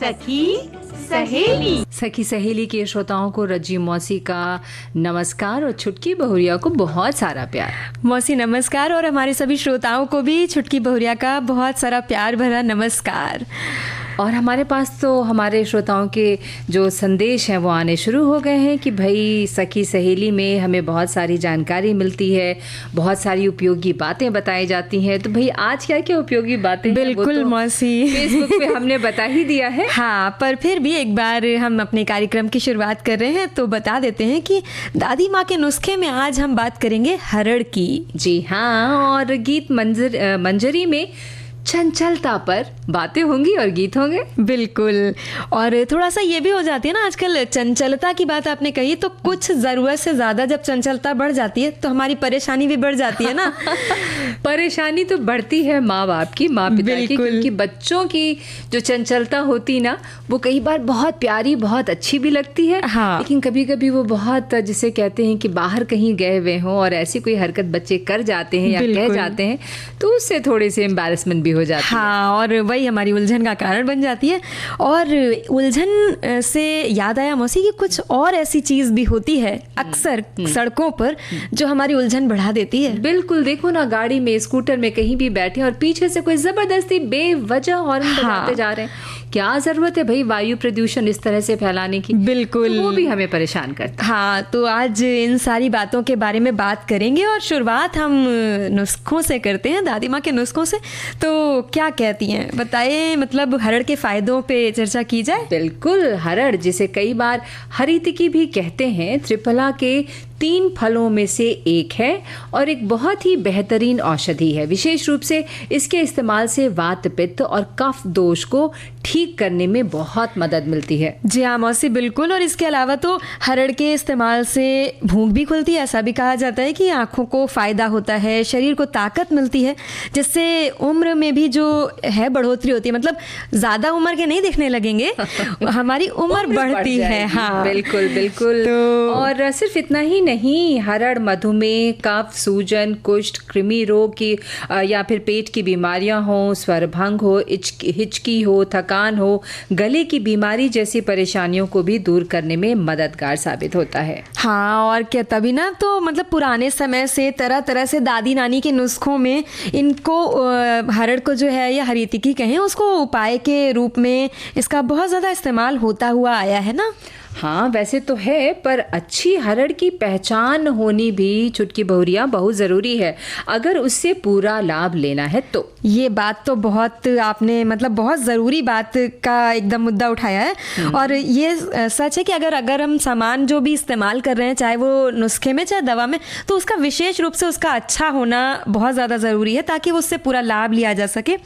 सखी सहेली के श्रोताओं को रजी मौसी का नमस्कार और छुटकी बहुरिया को बहुत सारा प्यार। मौसी नमस्कार और हमारे सभी श्रोताओं को भी छुटकी बहुरिया का बहुत सारा प्यार भरा नमस्कार। और हमारे पास तो हमारे श्रोताओं के जो संदेश हैं वो आने शुरू हो गए हैं कि भाई सखी सहेली में हमें बहुत सारी जानकारी मिलती है, बहुत सारी उपयोगी बातें बताई जाती हैं। तो भाई आज क्या क्या उपयोगी बातें? बिल्कुल मौसी, फेसबुक पे हमने बता ही दिया है। हाँ, पर फिर भी एक बार हम अपने कार्यक्रम की शुरुआत कर रहे हैं तो बता देते हैं कि दादी माँ के नुस्खे में आज हम बात करेंगे हरड़ की। जी हाँ, और गीत मंजरी में चंचलता पर बातें होंगी और गीत होंगे। बिल्कुल, और थोड़ा सा ये भी हो जाती है ना, आजकल चंचलता की बात आपने कही तो कुछ ज़रूरत से ज़्यादा जब चंचलता बढ़ जाती है तो हमारी परेशानी भी बढ़ जाती है ना। परेशानी तो बढ़ती है माँ बाप की, माँ पिता की, क्योंकि बच्चों की जो चंचलता होती ना वो कई बार बहुत प्यारी, बहुत अच्छी भी लगती है। हाँ। लेकिन कभी कभी वो बहुत, जिसे कहते हैं कि बाहर कहीं गए हुए हों और ऐसी कोई हरकत बच्चे कर जाते हैं या कह जाते हैं तो उससे थोड़े से एम्बैरेसमेंट भी हो जाती है। हाँ, और वही हमारी उलझन का कारण बन जाती है। और उलझन से याद आया मौसी कि कुछ और ऐसी चीज़ भी होती है अक्सर सड़कों पर जो हमारी उलझन बढ़ा देती है। बिल्कुल, देखो ना, गाड़ी में, स्कूटर में कहीं भी बैठे और पीछे से कोई जबरदस्ती बेवजह हॉर्न बजाते जा रहे हैं। क्या जरूरत है भाई वायु प्रदूषण इस तरह से फैलाने की? बिल्कुल, तो वो भी हमें परेशान करता है। हाँ, तो आज इन सारी बातों के बारे में बात करेंगे और शुरुआत हम नुस्खों से करते हैं, दादी माँ के नुस्खों से। तो क्या कहती हैं, बताइए, मतलब हरड़ के फायदों पे चर्चा की जाए। बिल्कुल, हरड़ जिसे कई बार हरितकी भी कहते हैं, त्रिफला के 3 फलों में से एक है और एक बहुत ही बेहतरीन औषधि है। विशेष रूप से इसके इस्तेमाल से वात, पित्त और कफ दोष को ठीक करने में बहुत मदद मिलती है। जी हाँ मौसी, बिल्कुल। और इसके अलावा तो हरड़ के इस्तेमाल से भूख भी खुलती है। ऐसा भी कहा जाता है कि आँखों को फ़ायदा होता है, शरीर को ताकत मिलती है, जिससे उम्र में भी जो है बढ़ोतरी होती है। मतलब ज़्यादा उम्र के नहीं दिखने लगेंगे, हमारी उम्र बढ़ती है। हाँ बिल्कुल बिल्कुल। तो और सिर्फ इतना ही नहीं, हरड़ मधुमेह, कफ, सूजन, कुष्ठ, कृमि रोग की या फिर पेट की बीमारियां हो, स्वरभंग हो, हिचकी हो, थकान हो, गले की बीमारी जैसी परेशानियों को भी दूर करने में मददगार साबित होता है। हाँ, और क्या, तभी ना तो मतलब पुराने समय से तरह तरह से दादी नानी के नुस्खों में इनको हरड़ को जो है या हरितिकी कहें, उसको उपाय के रूप में इसका बहुत ज़्यादा इस्तेमाल होता हुआ आया है ना। हाँ वैसे तो है, पर अच्छी हरड़ की पहचान होनी भी छुटकी बहुरिया बहुत ज़रूरी है अगर उससे पूरा लाभ लेना है तो। ये बात तो बहुत आपने मतलब बहुत ज़रूरी बात का एकदम मुद्दा उठाया है। और ये सच है कि अगर हम सामान जो भी इस्तेमाल कर रहे हैं, चाहे वो नुस्खे में चाहे दवा में, तो उसका विशेष रूप से उसका अच्छा होना बहुत ज़्यादा ज़रूरी है ताकि उससे पूरा लाभ लिया जा सके।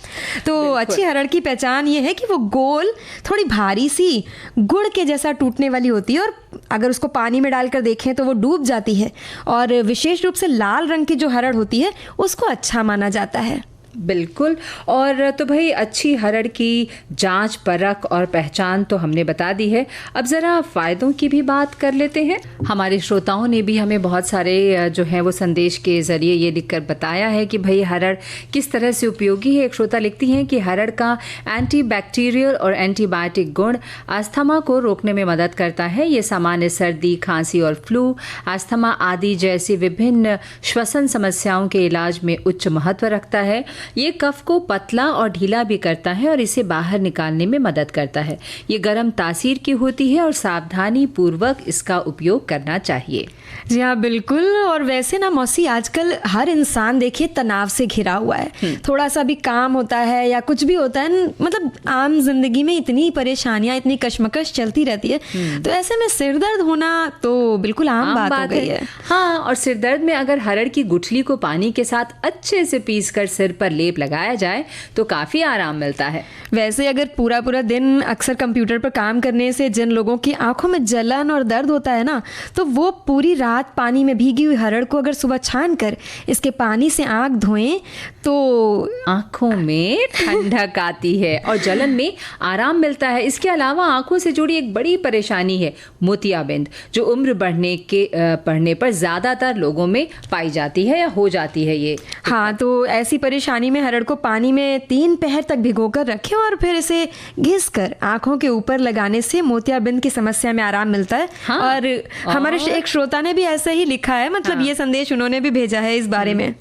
तो अच्छी हरड़ की पहचान ये है कि वो गोल, थोड़ी भारी सी, गुड़ के जैसा टूटने वाली होती है और अगर उसको पानी में डालकर देखें तो वो डूब जाती है। और विशेष रूप से लाल रंग की जो हरड़ होती है उसको अच्छा माना जाता है। बिल्कुल। और तो भाई अच्छी हरड़ की जांच, परख और पहचान तो हमने बता दी है। अब ज़रा फ़ायदों की भी बात कर लेते हैं। हमारे श्रोताओं ने भी हमें बहुत सारे जो हैं वो संदेश के ज़रिए ये लिखकर बताया है कि भाई हरड़ किस तरह से उपयोगी है। एक श्रोता लिखती हैं कि हरड़ का एंटीबैक्टीरियल और एंटीबायोटिक गुण अस्थमा को रोकने में मदद करता है। ये सामान्य सर्दी, खांसी और फ्लू, अस्थमा आदि जैसी विभिन्न श्वसन समस्याओं के इलाज में उच्च महत्व रखता है। ये कफ को पतला और ढीला भी करता है और इसे बाहर निकालने में मदद करता है। ये गर्म तासीर की होती है और सावधानी पूर्वक इसका उपयोग करना चाहिए। जी हाँ बिल्कुल। और वैसे ना मौसी, आजकल हर इंसान देखिए तनाव से घिरा हुआ है। थोड़ा सा भी काम होता है या कुछ भी होता है, मतलब आम जिंदगी में इतनी परेशानियां, इतनी कश्मकश चलती रहती है। तो ऐसे में सिर दर्द होना तो बिल्कुल आम बात हो गई है। हाँ, और सिर दर्द में अगर हरड़ की गुठली को पानी के साथ अच्छे से पीसकर सिर पर लेप लगाया जाए तो काफी आराम मिलता है। वैसे अगर पूरा पूरा दिन अक्सर कंप्यूटर पर काम करने से जिन लोगों की आंखों में जलन और दर्द होता है ना, तो वो पूरी रात पानी में भीगी हुई हरड़ को अगर सुबह छान कर इसके पानी से आंख धोएं तो आंखों में ठंडक आती है और जलन में आराम मिलता है। इसके अलावा आंखों से जुड़ी एक बड़ी परेशानी है मोतियाबिंद, जो उम्र बढ़ने पर ज्यादातर लोगों में पाई जाती है या हो जाती है। ये हाँ, तो ऐसी परेशानी पानी में हरड़ को पानी में 3 पहर तक भिगोकर रखें और फिर इसे घिसकर आंखों के ऊपर लगाने से मोतियाबिंद की समस्या में आराम मिलता है। हाँ। और हमारे एक श्रोता ने भी ऐसा ही लिखा है, मतलब ये संदेश उन्होंने भी भेजा है इस बारे में।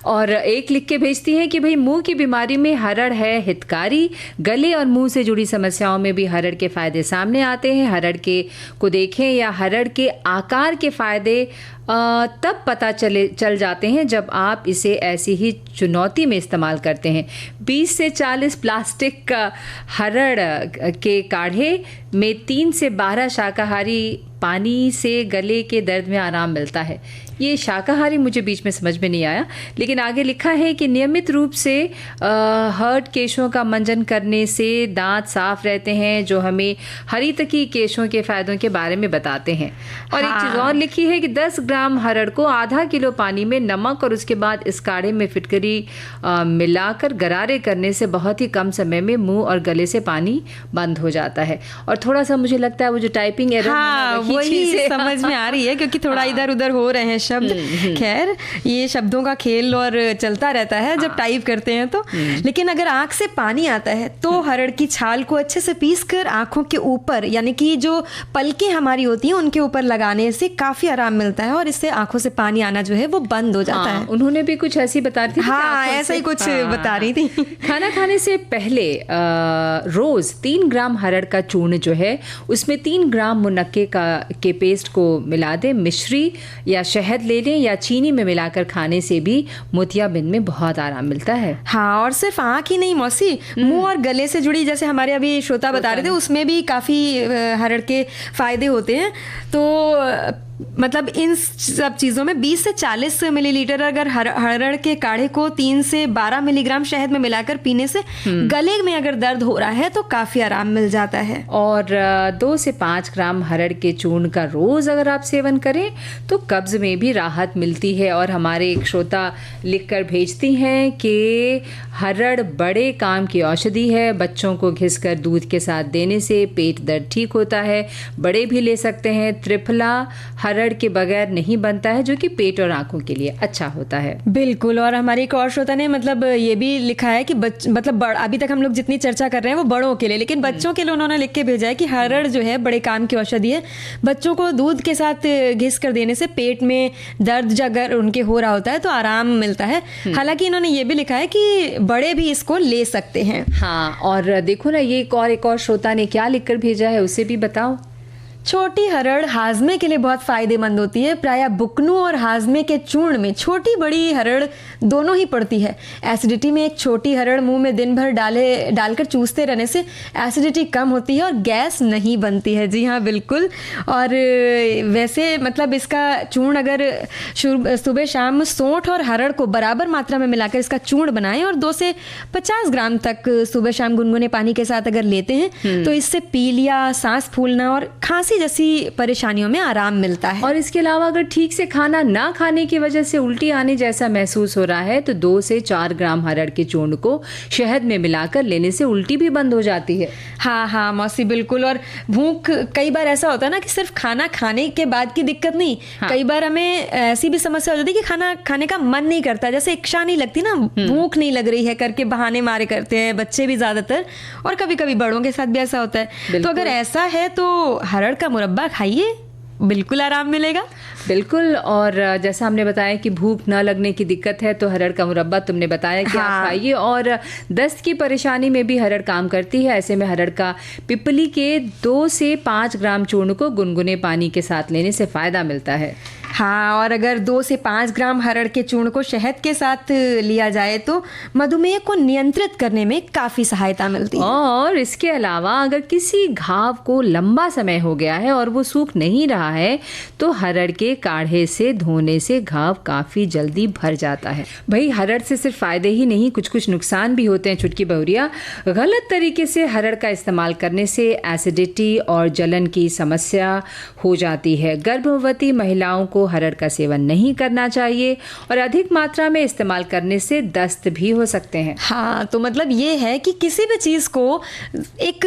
और एक लिख के भेजती हैं कि भाई मुंह की बीमारी में हरड़ है हितकारी, गले और मुंह से जुड़ी समस्याओं में भी हरड़ के फायदे सामने आते हैं। हरड़ के को देखें या हरड़ के आकार के फायदे तब पता चल जाते हैं जब आप इसे ऐसी ही चुनौती में इस्तेमाल करते हैं। 20 से 40 प्लास्टिक का हरड़ के काढ़े में 3 से 12 शाकाहारी पानी से गले के दर्द में आराम मिलता है। ये शाकाहारी मुझे बीच में समझ में नहीं आया, लेकिन आगे लिखा है कि नियमित रूप से हर्ट केशों का मंजन करने से दांत साफ रहते हैं, जो हमें हरितकी केशों के फायदों के बारे में बताते हैं। और एक चीज़ और लिखी है कि 10 ग्राम हरड़ को आधा किलो पानी में नमक और उसके बाद इस काढ़े में फिटकरी मिलाकर गरारे करने से बहुत ही कम समय में मुंह और गले से पानी बंद हो जाता है। और थोड़ा सा मुझे लगता है वो जो टाइपिंग एरर वही समझ में आ रही है, क्योंकि थोड़ा इधर उधर हो रहे हैं शब्द। खैर, ये शब्दों का खेल और चलता रहता है जब टाइप करते हैं तो। लेकिन अगर आंख से पानी आता है तो हरड़ की छाल को अच्छे से पीसकर आंखों के ऊपर, यानी कि जो पलकें हमारी होती हैं उनके ऊपर लगाने से काफी आराम मिलता है और इससे आंखों से पानी आना जो है वो बंद हो जाता है। उन्होंने भी कुछ ऐसी बता रही थी। हाँ, ऐसा ही कुछ बता रही थी। खाना खाने से पहले रोज 3 ग्राम हरड़ का चूर्ण जो है उसमें 3 ग्राम मुनक्के के पेस्ट को मिला दें। मिश्री या शहद ले लें या चीनी में मिलाकर खाने से भी मोतियाबिंद में बहुत आराम मिलता है। हाँ, और सिर्फ आँख ही नहीं मौसी, मुंह और गले से जुड़ी, जैसे हमारे अभी श्रोता बता रहे थे, उसमें भी काफ़ी हरड़ के फायदे होते हैं। तो मतलब इन सब चीज़ों में 20 से 40 मिलीलीटर अगर हरड़ के काढ़े को 3 से 12 मिलीग्राम शहद में मिलाकर पीने से गले में अगर दर्द हो रहा है तो काफ़ी आराम मिल जाता है। और 2 से 5 ग्राम हरड़ के चूर्ण का रोज़ अगर आप सेवन करें तो कब्ज़ में भी राहत मिलती है। और हमारे एक श्रोता लिखकर भेजती हैं कि हरड़ बड़े काम की औषधि है। बच्चों को घिसकर दूध के साथ देने से पेट दर्द ठीक होता है। बड़े भी ले सकते हैं। त्रिफला हरड़ के बगैर नहीं बनता है, जो कि पेट और आंखों के लिए अच्छा होता है। बिल्कुल। और हमारे एक और श्रोता ने मतलब ये भी लिखा है कि अभी तक हम लोग जितनी चर्चा कर रहे हैं वो बड़ों के लिए, लेकिन बच्चों के लिए उन्होंने लिख के भेजा है कि हरड़ जो है बड़े काम की औषधि है। बच्चों को दूध के साथ घिस कर देने से पेट में दर्द अगर उनके हो रहा होता है तो आराम मिलता है। हालांकि इन्होंने ये भी लिखा है कि बड़े भी इसको ले सकते हैं। हाँ, और देखो ना, ये एक और श्रोता ने क्या लिखकर भेजा है, उसे भी बताओ। छोटी हरड़ हाजमे के लिए बहुत फायदेमंद होती है। प्रायः बुकनू और हाजमे के चूर्ण में छोटी बड़ी हरड़ दोनों ही पड़ती है। एसिडिटी में एक छोटी हरड़ मुंह में दिन भर डालकर चूसते रहने से एसिडिटी कम होती है और गैस नहीं बनती है। जी हाँ, बिल्कुल। और वैसे मतलब इसका चूर्ण अगर सुबह शाम सौंठ और हरड़ को बराबर मात्रा में मिलाकर इसका चूर्ण बनाएं और 2 से 50 ग्राम तक सुबह शाम गुनगुने पानी के साथ अगर लेते हैं तो इससे पीलिया, सांस फूलना और खांसी जैसी परेशानियों में आराम मिलता है। और इसके अलावा अगर ठीक से खाना ना खाने की वजह से उल्टी आने जैसा महसूस हो रहा है तो 2 से 4 ग्राम हरड़ के चूर्ण को शहद में मिलाकर लेने से उल्टी भी बंद हो जाती है। हाँ हाँ मौसी, बिल्कुल। और भूख, कई बार ऐसा होता है ना कि सिर्फ खाना खाने के बाद की दिक्कत नहीं, कई बार हमें ऐसी भी समस्या हो जाती है कि खाना खाने का मन नहीं करता, जैसे इच्छा नहीं लगती ना, भूख नहीं लग रही है करके बहाने मारे करते हैं बच्चे भी ज्यादातर, और कभी कभी बड़ों के साथ भी ऐसा होता है। तो अगर ऐसा है तो हरड़ का मुरब्बा खाइए, बिल्कुल आराम मिलेगा। बिल्कुल। और जैसा हमने बताया कि भूख न लगने की दिक्कत है तो हरड़ का मुरब्बा तुमने बताया कि आप खाइए। और दस्त की परेशानी में भी हरड़ काम करती है। ऐसे में हरड़ का पिपली के 2 से 5 ग्राम चूर्ण को गुनगुने पानी के साथ लेने से फायदा मिलता है। हाँ, और अगर 2 से 5 ग्राम हरड़ के चूर्ण को शहद के साथ लिया जाए तो मधुमेह को नियंत्रित करने में काफ़ी सहायता मिलती है। और इसके अलावा अगर किसी घाव को लंबा समय हो गया है और वो सूख नहीं रहा है तो हरड़ के काढ़े से धोने से घाव काफ़ी जल्दी भर जाता है। भाई, हरड़ से सिर्फ फायदे ही नहीं, कुछ कुछ नुकसान भी होते हैं। चुटकी बहुरिया, गलत तरीके से हरड़ का इस्तेमाल करने से एसिडिटी और जलन की समस्या हो जाती है। गर्भवती महिलाओं को को हरड़ का सेवन नहीं करना चाहिए और अधिक मात्रा में इस्तेमाल करने से दस्त भी हो सकते हैं। हाँ, तो मतलब ये है कि किसी भी चीज़ को एक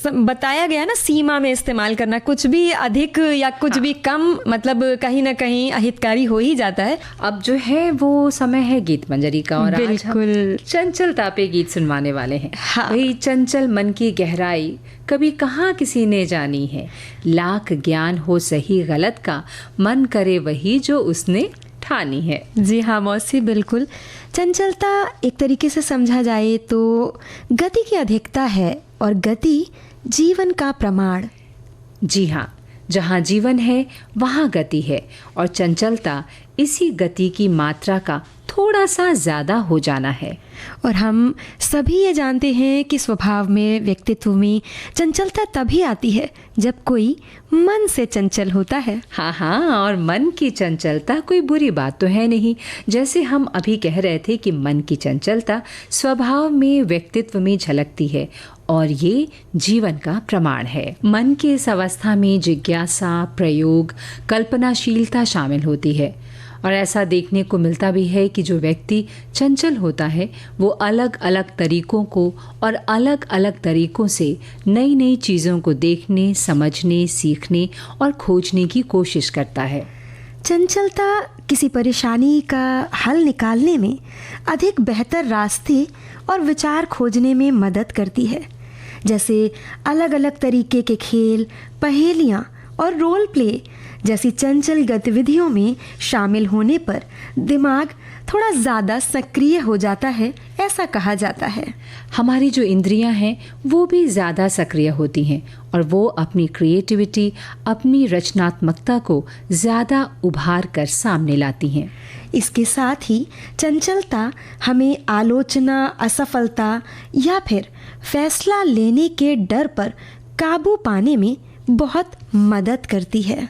बताया गया ना सीमा में इस्तेमाल करना, कुछ भी अधिक या कुछ भी कम मतलब कहीं ना कहीं अहितकारी हो ही जाता है। अब जो है वो समय है गीत मंजरी का और आज हम बिल्कुल। चंचलता पे गीत सुनवाने वाले हैं। हाँ। वही चंचल मन की गहराई कभी कहाँ किसी ने जानी है, लाख ज्ञान हो सही गलत का, मन करे वही जो उसने ठानी है। जी हाँ मौसी, बिल्कुल। चंचलता एक तरीके से समझा जाए तो गति की अधिकता है और गति जीवन का प्रमाण। जी हाँ, जहाँ जीवन है वहाँ गति है और चंचलता इसी गति की मात्रा का थोड़ा सा ज़्यादा हो जाना है। और हम सभी ये जानते हैं कि स्वभाव में, व्यक्तित्व में चंचलता तभी आती है जब कोई मन से चंचल होता है। हाँ हाँ, और मन की चंचलता कोई बुरी बात तो है नहीं। जैसे हम अभी कह रहे थे कि मन की चंचलता स्वभाव में, व्यक्तित्व में झलकती है और ये जीवन का प्रमाण है। मन की इस अवस्था में जिज्ञासा, प्रयोग, कल्पनाशीलता शामिल होती है और ऐसा देखने को मिलता भी है कि जो व्यक्ति चंचल होता है वो अलग अलग तरीकों को और अलग अलग तरीकों से नई नई चीज़ों को देखने, समझने, सीखने और खोजने की कोशिश करता है। चंचलता किसी परेशानी का हल निकालने में, अधिक बेहतर रास्ते और विचार खोजने में मदद करती है। जैसे अलग अलग तरीके के खेल, पहेलियाँ और रोल प्ले जैसी चंचल गतिविधियों में शामिल होने पर दिमाग थोड़ा ज़्यादा सक्रिय हो जाता है, ऐसा कहा जाता है। हमारी जो इंद्रियां हैं वो भी ज़्यादा सक्रिय होती हैं और वो अपनी क्रिएटिविटी, अपनी रचनात्मकता को ज़्यादा उभार कर सामने लाती हैं। इसके साथ ही चंचलता हमें आलोचना, असफलता या फिर फैसला लेने के डर पर काबू पाने में बहुत मदद करती है।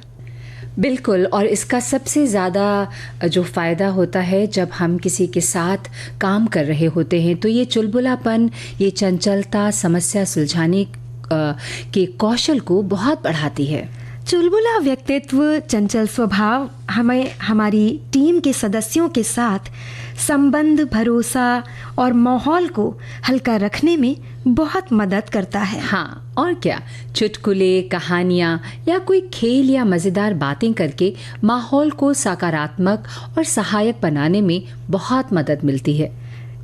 बिल्कुल, और इसका सबसे ज़्यादा जो फ़ायदा होता है जब हम किसी के साथ काम कर रहे होते हैं तो ये चुलबुलापन, ये चंचलता समस्या सुलझाने के कौशल को बहुत बढ़ाती है। चुलबुला व्यक्तित्व, चंचल स्वभाव हमें हमारी टीम के सदस्यों के साथ संबंध, भरोसा और माहौल को हल्का रखने में बहुत मदद करता है। हाँ, और क्या, चुटकुले, कहानियाँ या कोई खेल या मज़ेदार बातें करके माहौल को सकारात्मक और सहायक बनाने में बहुत मदद मिलती है।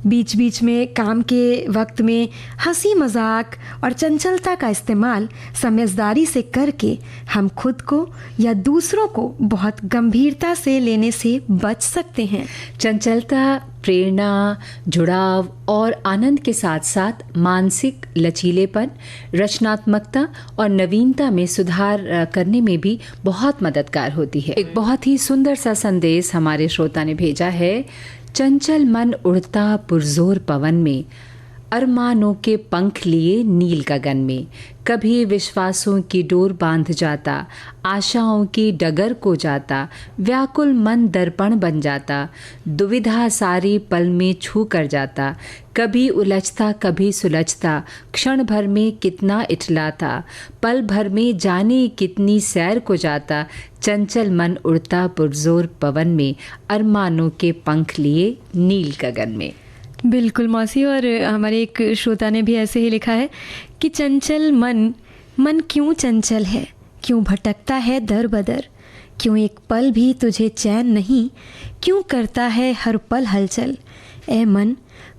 बीच बीच में काम के वक्त में हंसी मजाक और चंचलता का इस्तेमाल समझदारी से करके हम खुद को या दूसरों को बहुत गंभीरता से लेने से बच सकते हैं। चंचलता प्रेरणा, जुड़ाव और आनंद के साथ साथ मानसिक लचीलेपन, रचनात्मकता और नवीनता में सुधार करने में भी बहुत मददगार होती है। एक बहुत ही सुंदर सा संदेश हमारे श्रोता ने भेजा है। चंचल मन उड़ता पुरजोर पवन में, अरमानों के पंख लिए नील गगन में, कभी विश्वासों की डोर बांध जाता, आशाओं की डगर को जाता, व्याकुल मन दर्पण बन जाता, दुविधा सारी पल में छू कर जाता, कभी उलझता कभी सुलझता, क्षण भर में कितना इठलाता, पल भर में जाने कितनी सैर को जाता, चंचल मन उड़ता पुरजोर पवन में, अरमानों के पंख लिए नील गगन में। बिल्कुल मौसी, और हमारे एक श्रोता ने भी ऐसे ही लिखा है कि चंचल मन क्यों चंचल है, क्यों भटकता है दर बदर, क्यों एक पल भी तुझे चैन नहीं, क्यों करता है हर पल हलचल, ए मन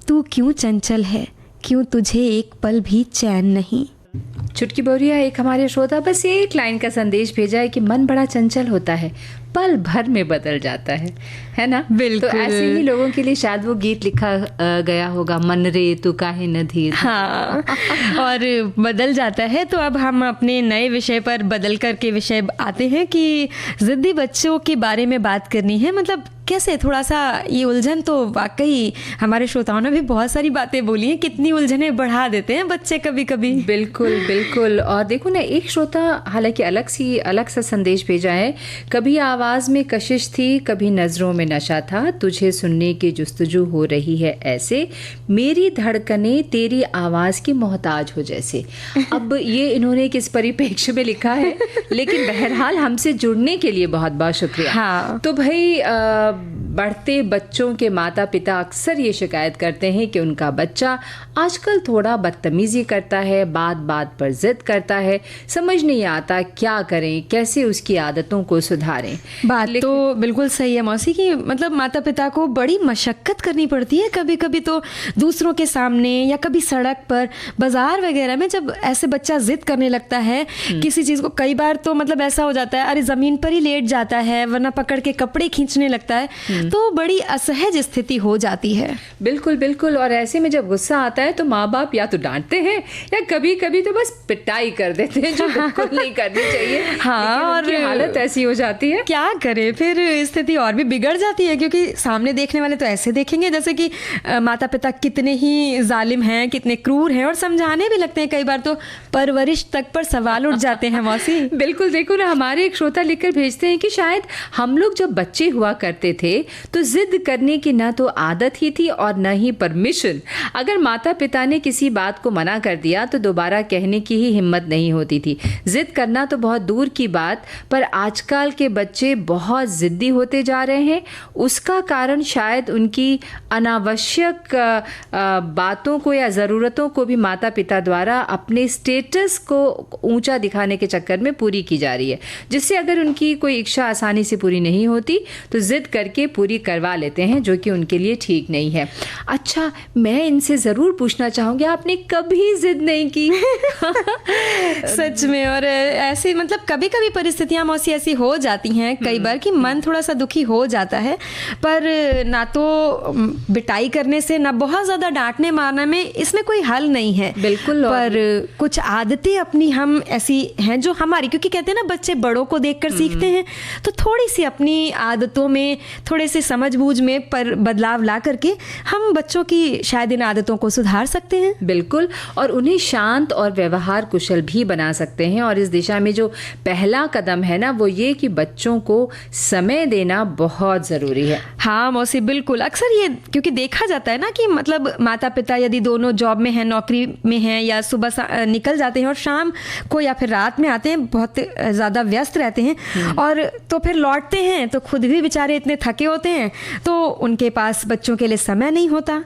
तू क्यों चंचल है, क्यों तुझे एक पल भी चैन नहीं। चुटकी बोरिया एक हमारे श्रोता बस एक लाइन का संदेश भेजा है कि मन बड़ा चंचल होता है, पल भर में बदल जाता है ना। बिल्कुल। तो ऐसे ही लोगों के लिए शायद वो गीत लिखा गया होगा, मन रे तू काहे न धीर। हाँ, और बदल जाता है। तो अब हम अपने नए विषय पर बदल कर के विषय आते हैं कि ज़िद्दी बच्चों के बारे में बात करनी है। मतलब कैसे थोड़ा सा ये उलझन, तो वाकई हमारे श्रोताओं ने भी बहुत सारी बातें बोली हैं, कितनी उलझने बढ़ा देते हैं बच्चे कभी कभी। बिल्कुल बिल्कुल। और देखो ना, एक श्रोता हालांकि अलग सा संदेश भेजा है। कभी आवाज़ में कशिश थी, कभी नज़रों में नशा था, तुझे सुनने की जुस्तजू हो रही है ऐसे, मेरी धड़कने तेरी आवाज़ की मोहताज हो जैसे। अब ये इन्होंने किस परिप्रेक्ष्य में लिखा है, लेकिन बहरहाल हमसे जुड़ने के लिए बहुत बहुत शुक्रिया। हाँ। तो भाई बढ़ते बच्चों के माता पिता अक्सर ये शिकायत करते हैं कि उनका बच्चा आजकल थोड़ा बदतमीजी करता है, बात बात पर जिद करता है, समझ नहीं आता क्या करें, कैसे उसकी आदतों को सुधारें। बात तो बिल्कुल सही है मौसी की, मतलब माता पिता को बड़ी मशक्कत करनी पड़ती है कभी कभी तो दूसरों के सामने या कभी सड़क पर, बाजार वगैरह में जब ऐसे बच्चा जिद करने लगता है किसी चीज़ को, कई बार तो मतलब ऐसा हो जाता है अरे ज़मीन पर ही लेट जाता है, वरना पकड़ के कपड़े खींचने लगता है, तो बड़ी असहज स्थिति हो जाती है। बिल्कुल बिल्कुल। और ऐसे में जब गुस्सा आता है तो माँ बाप या तो डांटते हैं या कभी कभी तो बस पिटाई कर देते हैं, जो बिल्कुल नहीं करनी चाहिए। हाँ, और हालत ऐसी हो जाती है, क्या करें, फिर स्थिति और भी बिगड़ जाती है, क्योंकि सामने देखने वाले तो ऐसे देखेंगे जैसे कि माता पिता कितने ही जालिम हैं, कितने क्रूर हैं, और समझाने भी लगते हैं, कई बार तो परवरिश तक पर सवाल उठ जाते हैं मौसी। बिल्कुल। देखो ना, हमारे एक श्रोता लिखकर भेजते हैं कि शायद हम लोग जब बच्चे हुआ करते थे तो जिद करने की ना तो आदत ही थी और न ही परमिशन। अगर माता पिता ने किसी बात को मना कर दिया तो दोबारा कहने की ही हिम्मत नहीं होती थी। जिद करना तो बहुत दूर की बात, पर आजकल के बच्चे बहुत जिद्दी होते जा रहे हैं। उसका कारण शायद उनकी अनावश्यक बातों को या ज़रूरतों को भी माता पिता द्वारा अपने स्टेटस को ऊंचा दिखाने के चक्कर में पूरी की जा रही है, जिससे अगर उनकी कोई इच्छा आसानी से पूरी नहीं होती तो जिद करके पूरी करवा लेते हैं, जो कि उनके लिए ठीक नहीं है। अच्छा, मैं इनसे ज़रूर पूछना चाहूँगी, आपने कभी जिद नहीं की? सच में। और ऐसी मतलब कभी कभी परिस्थितियाँ मौसी ऐसी हो जाती हैं कई बार कि मन थोड़ा सा दुखी हो जाता है, पर ना तो पिटाई करने से ना बहुत ज़्यादा डांटने मारने में इसमें कोई हल नहीं है। बिल्कुल। पर कुछ आदतें अपनी हम ऐसी हैं जो हमारी, क्योंकि कहते हैं ना बच्चे बड़ों को देखकर सीखते हैं, तो थोड़ी सी अपनी आदतों में थोड़े से समझबूझ में पर बदलाव ला करके हम बच्चों की शायद इन आदतों को सुधार सकते हैं। बिल्कुल। और उन्हें शांत और व्यवहार कुशल भी बना सकते हैं। और इस दिशा में जो पहला कदम है ना, वो ये कि बच्चों को समय देना बहुत ज़रूरी है। हाँ मौसी, बिल्कुल। अक्सर ये क्योंकि देखा जाता है ना कि मतलब माता पिता यदि दोनों जॉब में हैं, नौकरी में हैं, या सुबह निकल जाते हैं और शाम को या फिर रात में आते हैं, बहुत ज़्यादा व्यस्त रहते हैं, और तो फिर लौटते हैं तो खुद भी बेचारे इतने थके होते हैं, तो उनके पास बच्चों के लिए समय नहीं होता।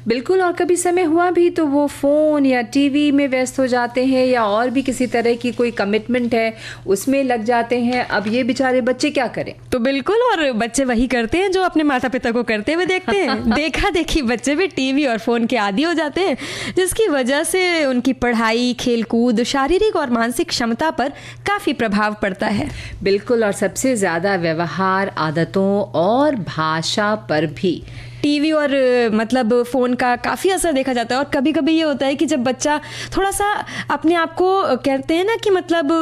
बिल्कुल। और कभी समय हुआ भी तो वो फ़ोन या टीवी में व्यस्त हो जाते हैं, या और भी किसी तरह की कोई कमिटमेंट है उसमें लग जाते हैं। अब ये बेचारे बच्चे क्या करें? तो बिल्कुल, और बच्चे वही करते हैं जो अपने माता पिता को करते हुए देखते हैं। देखा देखी बच्चे भी टीवी और फ़ोन के आदी हो जाते हैं, जिसकी वजह से उनकी पढ़ाई, खेलकूद, शारीरिक और मानसिक क्षमता पर काफ़ी प्रभाव पड़ता है। बिल्कुल। और सबसे ज़्यादा व्यवहार, आदतों और भाषा पर भी टीवी और मतलब फ़ोन का काफ़ी असर देखा जाता है। और कभी कभी ये होता है कि जब बच्चा थोड़ा सा अपने आप को कहते हैं ना कि मतलब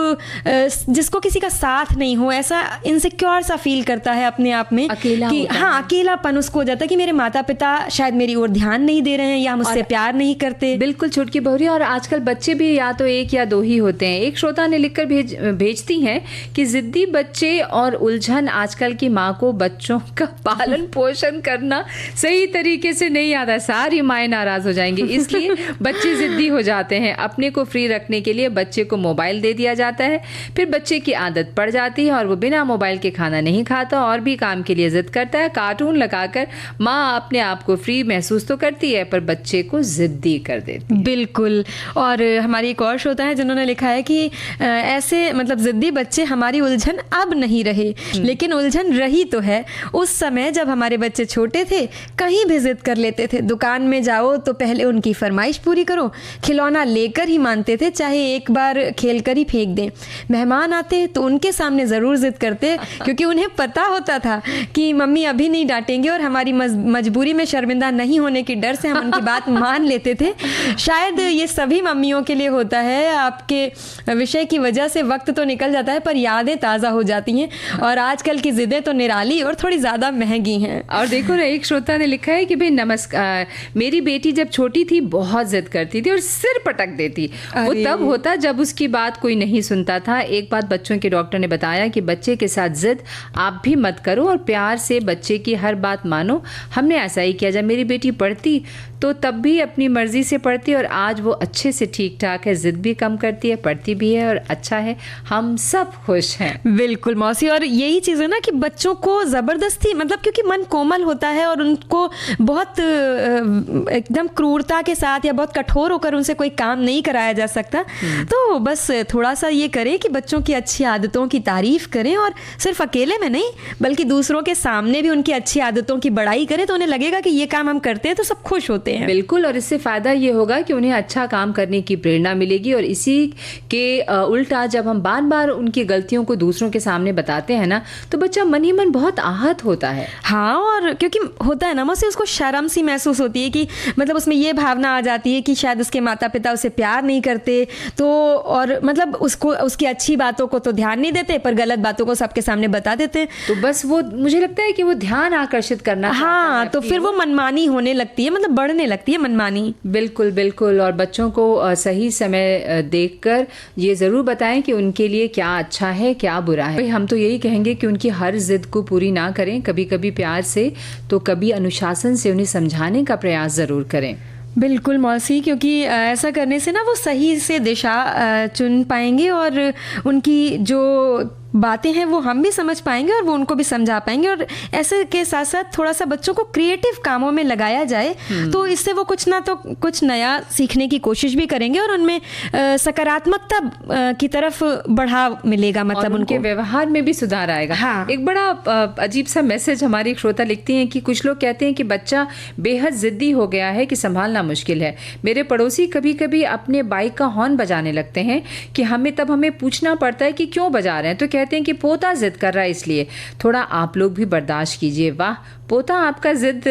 जिसको किसी का साथ नहीं हो, ऐसा इनसिक्योर सा फील करता है अपने आप में, अकेला कि हाँ, अकेलापन उसको हो जाता है कि मेरे माता पिता शायद मेरी ओर ध्यान नहीं दे रहे हैं या मुझसे प्यार नहीं करते। बिल्कुल छुटकी बहुरी। और आजकल बच्चे भी या तो एक या दो ही होते हैं। एक श्रोता ने लिखकर भेजती हैं कि जिद्दी बच्चे और उलझन, आजकल की माँ को बच्चों का पालन पोषण करना सही तरीके से नहीं आता, सारी माएँ नाराज हो जाएंगी, इसलिए बच्चे जिद्दी हो जाते हैं। अपने को फ्री रखने के लिए बच्चे को मोबाइल दे दिया जाता है, फिर बच्चे की आदत पड़ जाती है और वो बिना मोबाइल के खाना नहीं खाता और भी काम के लिए जिद करता है। कार्टून लगाकर माँ अपने आप को फ्री महसूस तो करती है, पर बच्चे को जिद्दी कर देती है। बिल्कुल। और हमारी एक और श्रोता है जिन्होंने लिखा है कि ऐसे मतलब जिद्दी बच्चे हमारी उलझन अब नहीं रहे, लेकिन उलझन रही तो है। उस समय जब हमारे बच्चे छोटे थे कहीं भी जिद कर लेते थे। दुकान में जाओ तो पहले उनकी फरमाइश पूरी करो, खिलौना लेकर ही मानते थे, चाहे एक बार खेल कर ही फेंक दें। मेहमान आते तो उनके सामने ज़रूर जिद करते, क्योंकि उन्हें पता होता था कि मम्मी अभी नहीं डांटेंगे और हमारी मजबूरी में शर्मिंदा नहीं होने के डर से हम उनकी बात मान लेते थे। शायद ये सभी मम्मियों के लिए होता है। आपके विषय की वजह से वक्त तो निकल जाता है पर यादें ताज़ा हो जाती हैं, और आजकल की जिदें तो निराली और थोड़ी ज़्यादा महंगी हैं। और देखो ना, एक श्रोता ने लिखा है कि भाई नमस्कार, मेरी बेटी जब छोटी थी बहुत जिद करती थी और सिर पटक देती। वो तब होता जब उसकी बात कोई नहीं सुनता था। एक बात बच्चों के डॉक्टर ने बताया कि बच्चे के साथ जिद आप भी मत करो और प्यार से बच्चे की हर बात मानो। हमने ऐसा ही किया। जब मेरी बेटी पढ़ती तो तब भी अपनी मर्जी से पढ़ती और आज वो अच्छे से ठीक ठाक है, जिद भी कम करती है, पढ़ती भी है और अच्छा है। हम सब खुश हैं। बिल्कुल मौसी, और यही चीज़ है ना कि बच्चों को ज़बरदस्ती, मतलब क्योंकि मन कोमल होता है और उनको बहुत एकदम क्रूरता के साथ या बहुत कठोर होकर उनसे कोई काम नहीं कराया जा सकता। तो बस थोड़ा सा ये करें कि बच्चों की अच्छी आदतों की तारीफ करें, और सिर्फ अकेले में नहीं बल्कि दूसरों के सामने भी उनकी अच्छी आदतों की बड़ाई करें, तो उन्हें लगेगा कि ये काम हम करते हैं तो सब खुश होते हैं। बिल्कुल, और इससे फ़ायदा ये होगा कि उन्हें अच्छा काम करने की प्रेरणा मिलेगी। और इसी के उल्टा जब हम बार बार उनकी गलतियों को दूसरों के सामने बताते हैं ना, तो बच्चा मन ही मन बहुत आहत होता है। हाँ, और क्योंकि होता है ना मौसी, उसको शर्म सी महसूस होती है कि मतलब उसमें ये भावना आ जाती है कि शायद उसके माता पिता उसे प्यार नहीं करते, तो और मतलब उसको उसकी अच्छी बातों को तो ध्यान नहीं देते पर गलत बातों को सबके सामने बता देते। तो बस वो, मुझे लगता है कि वो ध्यान आकर्षित करना। हाँ, तो फिर वो मनमानी होने लगती है, मतलब बढ़ने लगती है मनमानी। बिल्कुल बिल्कुल। और बच्चों को सही समय देखकर ये ज़रूर बताएं कि उनके लिए क्या अच्छा है क्या बुरा है। हम तो यही कहेंगे कि उनकी हर जिद को पूरी ना करें, कभी कभी प्यार से तो कभी अनुशासन से उन्हें समझाने का प्रयास ज़रूर करें। बिल्कुल मौसी, क्योंकि ऐसा करने से ना वो सही से दिशा चुन पाएंगे और उनकी जो बातें हैं वो हम भी समझ पाएंगे और वो उनको भी समझा पाएंगे। और ऐसे के साथ साथ थोड़ा सा बच्चों को क्रिएटिव कामों में लगाया जाए तो इससे वो कुछ ना तो कुछ नया सीखने की कोशिश भी करेंगे और उनमें सकारात्मकता की तरफ बढ़ाव मिलेगा, मतलब उनके व्यवहार में भी सुधार आएगा। हाँ। एक बड़ा अजीब सा मैसेज हमारी एक श्रोता लिखती हैं कि कुछ लोग कहते हैं कि बच्चा बेहद जिद्दी हो गया है कि संभालना मुश्किल है। मेरे पड़ोसी कभी कभी अपने बाइक का हॉर्न बजाने लगते हैं कि हमें पूछना पड़ता है कि क्यों बजा रहे हैं, तो कहते हैं कि पोता जिद कर रहा है इसलिए। थोड़ा आप लोग भी बर्दाश्त कीजिए। वाह पोता, आपका जिद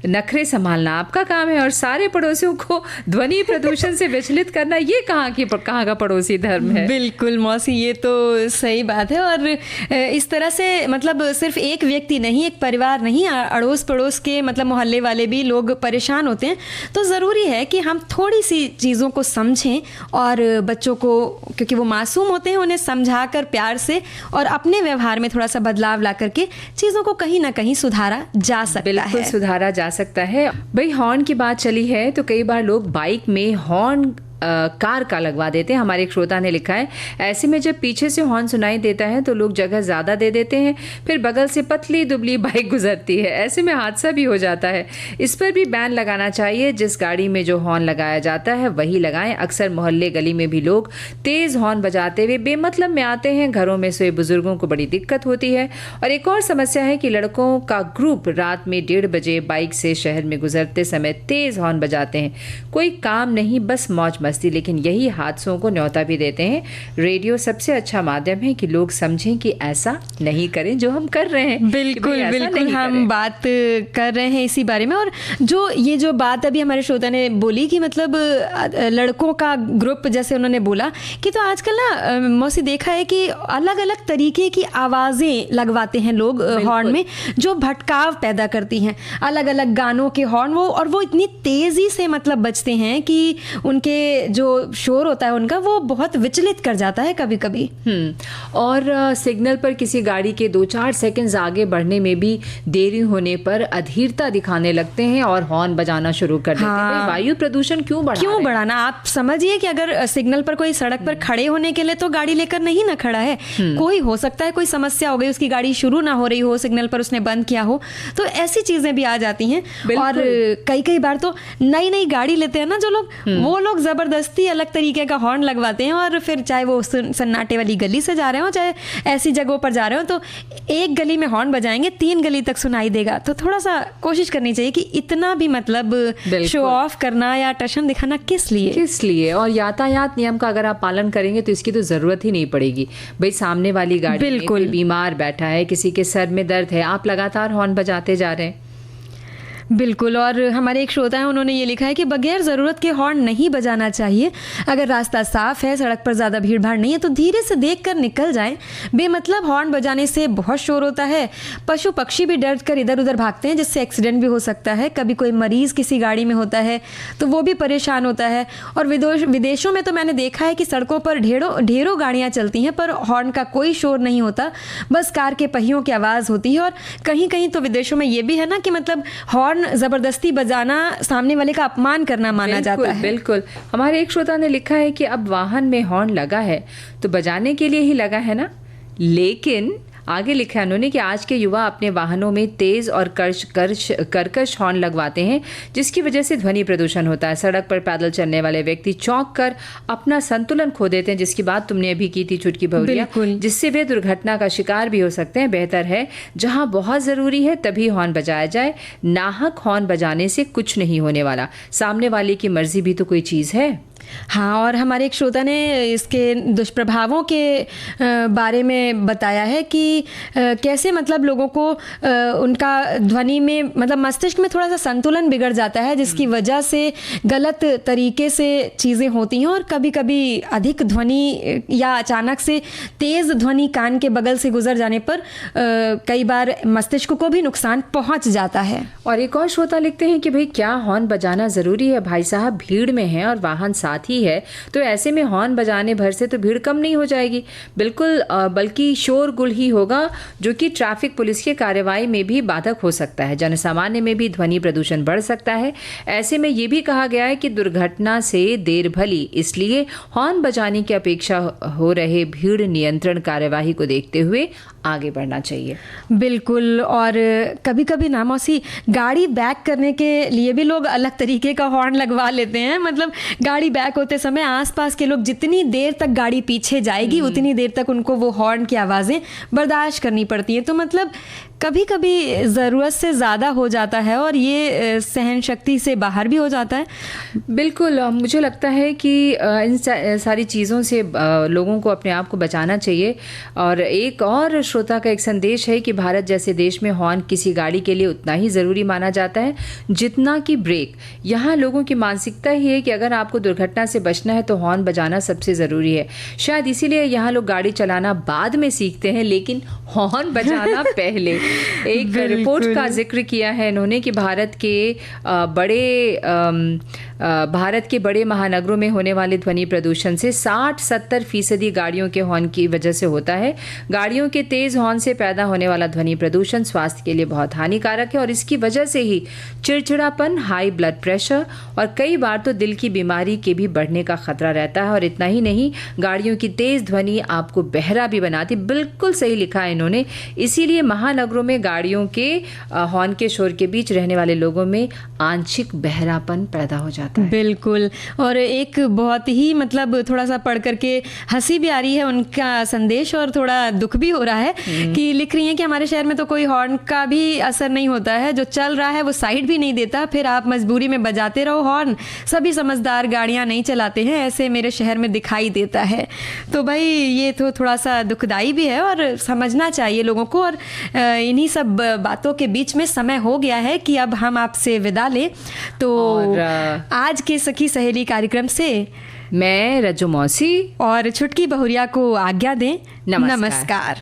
नखरे संभालना आपका काम है और सारे पड़ोसियों को ध्वनि प्रदूषण से विचलित करना ये कहाँ का पड़ोसी धर्म है। बिल्कुल मौसी, ये तो सही बात है। और इस तरह से मतलब सिर्फ एक व्यक्ति नहीं, एक परिवार नहीं, अड़ोस पड़ोस के मतलब मोहल्ले वाले भी लोग परेशान होते हैं। तो ज़रूरी है कि हम थोड़ी सी चीज़ों को समझें और बच्चों को, क्योंकि वो मासूम होते हैं, उन्हें समझा कर प्यार से और अपने व्यवहार में थोड़ा सा बदलाव ला करके चीज़ों को कहीं ना कहीं सुधारा जा सकता है। बिल्कुल सुधारा जा सकता है। भाई हॉर्न की बात चली है तो कई बार लोग बाइक में हॉर्न कार का लगवा देते हैं। हमारे एक श्रोता ने लिखा है, ऐसे में जब पीछे से हॉर्न सुनाई देता है तो लोग जगह ज़्यादा दे देते हैं, फिर बगल से पतली दुबली बाइक गुजरती है, ऐसे में हादसा भी हो जाता है। इस पर भी बैन लगाना चाहिए। जिस गाड़ी में जो हॉर्न लगाया जाता है वही लगाएं। अक्सर मोहल्ले गली में भी लोग तेज़ हॉर्न बजाते हुए बेमतलब में आते हैं। घरों में सोए बुजुर्गों को बड़ी दिक्कत होती है। और एक और समस्या है कि लड़कों का ग्रुप रात में 1:30 बजे बाइक से शहर में गुजरते समय तेज़ हॉर्न बजाते हैं। कोई काम नहीं, बस मौज मस्ती, लेकिन यही हादसों को न्योता भी देते हैं। रेडियो सबसे अच्छा माध्यम है कि लोग समझें कि ऐसा नहीं करें जो हम कर रहे हैं। बिल्कुल बिल्कुल, हम बात कर रहे हैं इसी बारे में। और जो बात अभी हमारे श्रोता ने बोली कि मतलब लड़कों का ग्रुप, जैसे उन्होंने बोला कि तो आजकल ना मौसी देखा है कि अलग अलग तरीके की आवाज़ें लगवाते हैं लोग हॉर्न में, जो भटकाव पैदा करती हैं। अलग अलग गानों के हॉर्न वो इतनी तेज़ी से मतलब बजते हैं कि उनके जो शोर होता है उनका वो बहुत विचलित कर जाता है कभी कभी। और सिग्नल पर किसी गाड़ी के 2-4 सेकंड्स आगे बढ़ने में भी देरी होने पर अधीरता दिखाने लगते हैं और हॉर्न बजाना शुरू कर देते हैं। वायु प्रदूषण क्यों बढ़ाना? आप समझिए कि अगर सिग्नल पर कोई सड़क पर खड़े होने के लिए तो गाड़ी लेकर नहीं ना खड़ा है, कोई हो सकता है कोई समस्या हो गई, उसकी गाड़ी शुरू ना हो रही हो, सिग्नल पर उसने बंद किया हो, तो ऐसी चीजें भी आ जाती हैं। और कई बार तो नई गाड़ी लेते हैं ना जो लोग, वो लोग जबरदस्त ज़बरदस्ती अलग तरीके का हॉर्न लगवाते हैं, और फिर चाहे वो सन्नाटे वाली गली से जा रहे हो, चाहे ऐसी जगहों पर जा रहे हो, तो एक गली में हॉर्न बजाएंगे 3 गली तक सुनाई देगा। तो थोड़ा सा कोशिश करनी चाहिए कि इतना भी मतलब शो ऑफ करना या टशन दिखाना किस लिए। और यातायात नियम का अगर आप पालन करेंगे तो इसकी तो ज़रूरत ही नहीं पड़ेगी। भाई सामने वाली गाड़ी में कोई बीमार बैठा है, किसी के सर में दर्द है, आप लगातार हॉर्न बजाते जा रहे हैं। बिल्कुल। और हमारे एक श्रोता हैं, उन्होंने ये लिखा है कि बगैर ज़रूरत के हॉर्न नहीं बजाना चाहिए। अगर रास्ता साफ है, सड़क पर ज़्यादा भीड़ भाड़ नहीं है, तो धीरे से देखकर निकल जाएं। बेमतलब हॉर्न बजाने से बहुत शोर होता है, पशु पक्षी भी डर कर इधर उधर भागते हैं, जिससे एक्सीडेंट भी हो सकता है। कभी कोई मरीज़ किसी गाड़ी में होता है तो वो भी परेशान होता है। और विदेशों में तो मैंने देखा है कि सड़कों पर ढेरों गाड़ियाँ चलती हैं, पर हॉर्न का कोई शोर नहीं होता, बस कार के पहियों की आवाज़ होती है। और कहीं कहीं तो विदेशों में ये भी है ना कि मतलब हॉर्न जबरदस्ती बजाना सामने वाले का अपमान करना माना जाता है। बिल्कुल। हमारे एक श्रोता ने लिखा है कि अब वाहन में हॉर्न लगा है तो बजाने के लिए ही लगा है ना, लेकिन आगे लिखा है उन्होंने कि आज के युवा अपने वाहनों में तेज और कर्कश हॉर्न लगवाते हैं, जिसकी वजह से ध्वनि प्रदूषण होता है। सड़क पर पैदल चलने वाले व्यक्ति चौंक कर अपना संतुलन खो देते हैं, जिसकी बात तुमने अभी की थी छुटकी बहुरिया, जिससे वे दुर्घटना का शिकार भी हो सकते हैं। बेहतर है जहां बहुत ज़रूरी है तभी हॉर्न बजाया जाए। नाहक हॉर्न बजाने से कुछ नहीं होने वाला, सामने वाले की मर्जी भी तो कोई चीज़ है। हाँ, और हमारे एक श्रोता ने इसके दुष्प्रभावों के बारे में बताया है कि कैसे मतलब लोगों को उनका ध्वनि में मतलब मस्तिष्क में थोड़ा सा संतुलन बिगड़ जाता है, जिसकी वजह से गलत तरीके से चीज़ें होती हैं। और कभी कभी अधिक ध्वनि या अचानक से तेज़ ध्वनि कान के बगल से गुजर जाने पर कई बार मस्तिष्क को भी नुकसान पहुँच जाता है। और एक और श्रोता लिखते हैं कि भाई क्या हॉर्न बजाना ज़रूरी है? भाई साहब भीड़ में है और वाहन साथ ही है, तो ऐसे में हॉर्न बजाने भर से तो भीड़ कम नहीं हो जाएगी, बिल्कुल, बल्कि शोरगुल ही होगा, जो कि ट्रैफिक पुलिस की कार्रवाई में भी बाधक हो सकता है। जनसामान्य में भी ध्वनि प्रदूषण बढ़ सकता है। ऐसे में ये भी कहा गया है कि दुर्घटना से देर भली, इसलिए हॉर्न बजाने की अपेक्षा हो रहे भीड़ नियंत्रण कार्यवाही को देखते हुए आगे बढ़ना चाहिए। बिल्कुल। और कभी कभी ना मौसी, गाड़ी बैक करने के लिए भी लोग अलग तरीके का हॉर्न लगवा लेते हैं। मतलब गाड़ी बैक होते समय आसपास के लोग जितनी देर तक गाड़ी पीछे जाएगी उतनी देर तक उनको वो हॉर्न की आवाज़ें बर्दाश्त करनी पड़ती हैं। तो मतलब कभी कभी ज़रूरत से ज़्यादा हो जाता है और ये सहन शक्ति से बाहर भी हो जाता है। बिल्कुल। मुझे लगता है कि इन सारी चीज़ों से लोगों को अपने आप को बचाना चाहिए। और एक और श्रोता का एक संदेश है कि भारत जैसे देश में हॉर्न किसी गाड़ी के लिए उतना ही ज़रूरी माना जाता है जितना कि ब्रेक। यहाँ लोगों की मानसिकता ही है कि अगर आपको दुर्घटना से बचना है तो हॉर्न बजाना सबसे ज़रूरी है। शायद इसीलिए यहाँ लोग गाड़ी चलाना बाद में सीखते हैं, लेकिन हॉर्न बजाना पहले। एक रिपोर्ट का जिक्र किया है इन्होंने कि भारत के बड़े महानगरों में होने वाले ध्वनि प्रदूषण से 60-70% गाड़ियों के हॉर्न की वजह से होता है। गाड़ियों के तेज हॉर्न से पैदा होने वाला ध्वनि प्रदूषण स्वास्थ्य के लिए बहुत हानिकारक है और इसकी वजह से ही चिड़चिड़ापन, हाई ब्लड प्रेशर और कई बार तो दिल की बीमारी के भी बढ़ने का खतरा रहता है। और इतना ही नहीं, गाड़ियों की तेज ध्वनि आपको बहरा भी बनाती। बिल्कुल सही लिखा है इन्होंने। इसीलिए महानगरों में गाड़ियों के हॉर्न के शोर के बीच रहने वाले लोगों में आंशिक बहरापन पैदा हो जाता है। बिल्कुल। और एक बहुत ही मतलब थोड़ा सा पढ़ करके हंसी भी आ रही है उनका संदेश, और थोड़ा दुख भी हो रहा है कि लिख रही हैं कि हमारे शहर में तो कोई हॉर्न का भी असर नहीं होता है, जो चल रहा है वो साइड भी नहीं देता, फिर आप मजबूरी में बजाते रहो हॉर्न। सभी समझदार गाड़ियां नहीं चलाते हैं, ऐसे मेरे शहर में दिखाई देता है। तो भाई ये तो थोड़ा सा दुखदाई भी है और समझना चाहिए लोगों को। और इन्हीं सब बातों के बीच में समय हो गया है कि अब हम आपसे विदा लें। तो आज के सखी सहेली कार्यक्रम से मैं रज्जू मौसी और छुटकी बहुरिया को आज्ञा दें। नमस्कार।